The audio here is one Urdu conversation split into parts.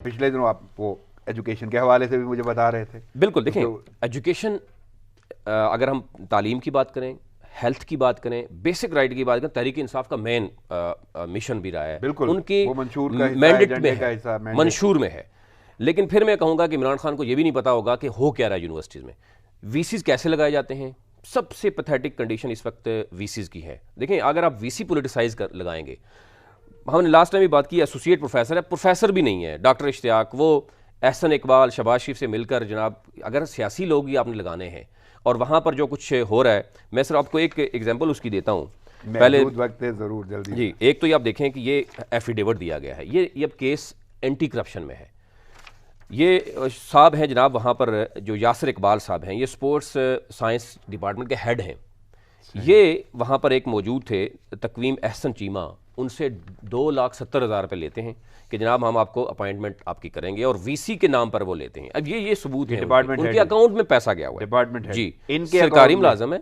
پچھلے دنوں آپ وہ ایجوکیشن کے حوالے سے بھی مجھے بتا رہے تھے. بالکل دیکھیں ایجوکیشن اگر ہم تعلیم کی بات کریں، ہیلتھ کی بات کریں، بیسک رائٹ کی بات کریں، تحریک انصاف کا مین مشن بھی رہا ہے، بالکل ان کی مینڈیٹ میں ہے، منشور میں ہے. لیکن پھر میں کہوں گا کہ عمران خان کو یہ بھی نہیں پتا ہوگا کہ ہو کیا رہا ہے یونیورسٹیز میں. وی سیز کیسے لگائے جاتے ہیں؟ سب سے پیتھیٹک کنڈیشن اس وقت وی سیز کی ہے. دیکھیں اگر آپ وی سی پولیٹیسائز لگائیں گے، ہم نے لاسٹ ٹائم بھی بات کی، ایسوسیٹ پروفیسر ہے، پروفیسر بھی نہیں ہے ڈاکٹر اشتیاق، وہ احسن اقبال شہباز شریف سے مل کر جناب اگر سیاسی لوگ ہی آپ نے لگانے ہیں اور وہاں پر جو کچھ ہو رہا ہے، میں صرف آپ کو ایک ایگزامپل اس کی دیتا ہوں. پہلے وقت ہے ضرور جلدی جی ایک تو یہ آپ دیکھیں کہ یہ ایفیڈیوٹ دیا گیا ہے، یہ اب کیس اینٹی کرپشن میں ہے. یہ صاحب ہیں جناب وہاں پر جو یاسر اقبال صاحب ہیں، یہ سپورٹس سائنس ڈپارٹمنٹ کے ہیڈ ہیں. یہ وہاں پر ایک موجود تھے تقویم احسن چیمہ، ان سے 2,70,000 روپے لیتے ہیں کہ جناب ہم آپ کو اپائنٹمنٹ آپ کی کریں گے، اور وی سی کے نام پر وہ لیتے ہیں. اب یہ ثبوت ہے ان کے اکاؤنٹ میں پیسہ گیا ہوا ہے. ڈپارٹمنٹ جی سرکاری ملازم ہے،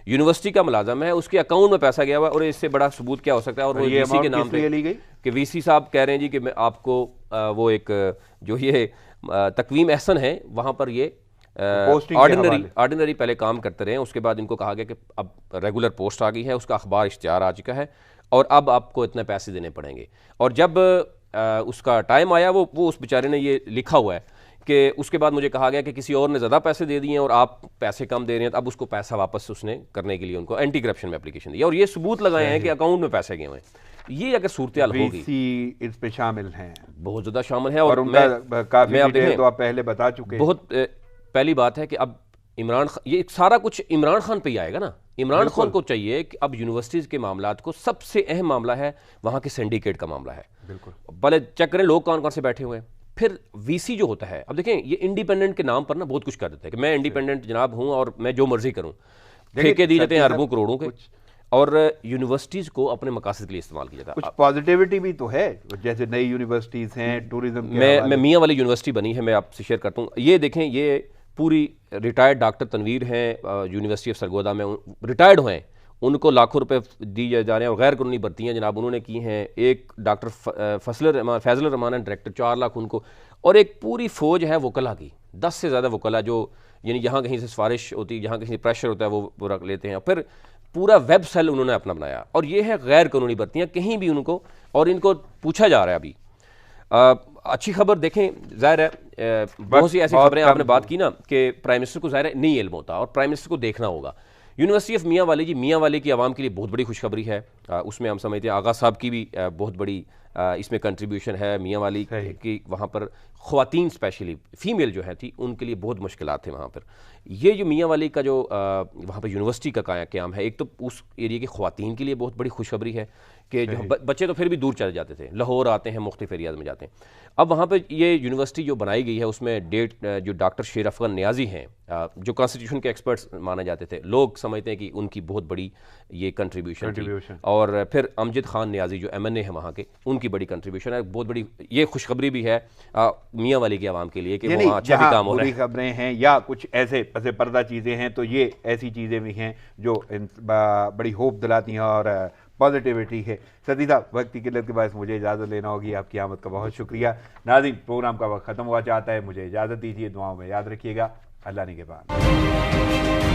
یونیورسٹی کا ملازم ہے، اس کے اکاؤنٹ میں پیسہ گیا ہوا ہے. اور اس سے بڑا ثبوت کیا ہو سکتا ہے؟ اور وہ وی سی کے نام پہ کہ وی سی صاحب کہہ رہے ہیں جی کہ میں آپ کو وہ ایک جو یہ تقویم احسن ہے وہاں پر یہ آرڈینری پہلے کام کرتے رہے ہیں، اس کے بعد ان کو کہا گیا کہ اب ریگولر پوسٹ آ گئی ہے، اس کا اخبار اشتہار آ چکا ہے اور اب آپ کو اتنے پیسے دینے پڑیں گے. اور جب اس کا ٹائم آیا وہ اس بیچارے نے یہ لکھا ہوا ہے کہ اس کے بعد مجھے کہا گیا کہ کسی اور نے زیادہ پیسے دے دیے ہیں اور آپ پیسے کم دے رہے ہیں، اب اس کو پیسہ واپس اس نے کرنے کے لیے ان کو اینٹی کرپشن میں اپلیکیشن دی اور یہ ثبوت لگائے ہیں کہ اکاؤنٹ میں پیسے گئے ہوئے ہیں. یہ اگر صورتحال ہوگی اس پہ شامل ہیں، بہت زیادہ شامل ہیں. اور ان کا کافی ڈیٹیل تو آپ پہلے بتا چکے ہیں. بہت پہلی بات ہے کہ اب عمران خان، یہ سارا کچھ عمران خان پہ ہی آئے گا نا. عمران خان کو چاہیے کہ اب یونیورسٹیز کے معاملات کو، سب سے اہم معاملہ ہے وہاں کے سینڈیکیٹ کا معاملہ ہے. بالکل پہلے چیک کریں لوگ کون کون سے بیٹھے ہوئے ہیں. پھر وی سی جو ہوتا ہے، اب دیکھیں یہ انڈیپینڈنٹ کے نام پر نا بہت کچھ کر دیتا ہے کہ میں انڈیپینڈنٹ جناب ہوں اور میں جو مرضی کروں. ٹھیکے دیے جاتے ہیں اربوں کروڑوں کے، اور یونیورسٹیز کو اپنے مقاصد کے لیے استعمال کیا جاتا ہے. کچھ پازیٹیوٹی بھی تو ہے، جیسے نئی یونیورسٹیز ہیں، ٹورزم میں میاں والی یونیورسٹی بنی ہے، میں آپ سے شیئر کرتا ہوں. یہ دیکھیں یہ پوری ریٹائرڈ ڈاکٹر تنویر ہیں یونیورسٹی آف سرگودا میں، ریٹائرڈ ہوئے ہیں، ان کو لاکھوں روپے دیے جا رہے ہیں اور غیر قانونی بھرتیاں جناب انہوں نے کی ہیں. ایک ڈاکٹر فیضل الرحمان ہے ڈائریکٹر، 4 لاکھ ان کو، اور ایک پوری فوج ہے وکلا کی، 10 سے زیادہ وکلا جو یعنی جہاں کہیں سے سفارش ہوتی، جہاں کہیں سے پریشر ہوتا ہے وہ رکھ لیتے ہیں. پھر پورا ویب سیل انہوں نے اپنا بنایا، اور یہ ہے غیر قانونی بھرتیاں کہیں بھی ان کو، اور ان کو پوچھا جا رہا ہے. ابھی اچھی خبر دیکھیں، ظاہر ہے بہت سی ایسی خبریں آپ نے بات کی نا کہ پرائم منسٹر کو ظاہر ہے نہیں علم ہوتا اور پرائم منسٹر کو دیکھنا ہوگا. یونیورسٹی آف میاں والی، جی میاں والی کی عوام کے لیے بہت بڑی خوشخبری ہے. اس میں ہم سمجھتے ہیں آغا صاحب کی بھی بہت بڑی اس میں کنٹریبیوشن ہے. میاں والی کی وہاں پر خواتین اسپیشلی فیمیل جو ہے تھی ان کے لیے بہت مشکلات تھے وہاں پر. یہ جو میاں والی کا جو وہاں پہ یونیورسٹی کا قیام ہے، ایک تو اس ایریے کی خواتین کے لیے بہت بڑی خوشخبری ہے کہ جو بچے تو پھر بھی دور چلے جاتے تھے، لاہور آتے ہیں، مختلف ایریاز میں جاتے ہیں. اب وہاں پہ یہ یونیورسٹی جو بنائی گئی ہے اس میں جو ڈاکٹر شیر افغان نیازی ہیں جو کانسٹیٹیوشن کے ایکسپرٹس مانے جاتے تھے، لوگ سمجھتے ہیں کہ ان کی بہت بڑی یہ کنٹریبیوشن تھی. اور پھر امجد خان نیازی جو ایم این اے ہیں وہاں کے، ان کی بڑی کنٹریبیوشن ہے. بہت بڑی یہ خوشخبری بھی ہے میاں والی کی عوام کے لیے کہ وہاں اچھا بھی کام ہو رہا ہے. خبریں ہیں یا کچھ ایسے پس پردہ چیزیں ہیں تو یہ ایسی چیزیں بھی ہیں جو بڑی ہوپ دلاتی ہیں اور پازیٹیوٹی ہے. سعدی صاحب وقت کی قلت کے باعث مجھے اجازت لینا ہوگی، آپ کی آمد کا بہت شکریہ. ناظرین پروگرام کا وقت ختم ہوا چاہتا ہے، مجھے اجازت دیجیے، دعاؤں میں یاد رکھیے گا. اللہ نگہبان.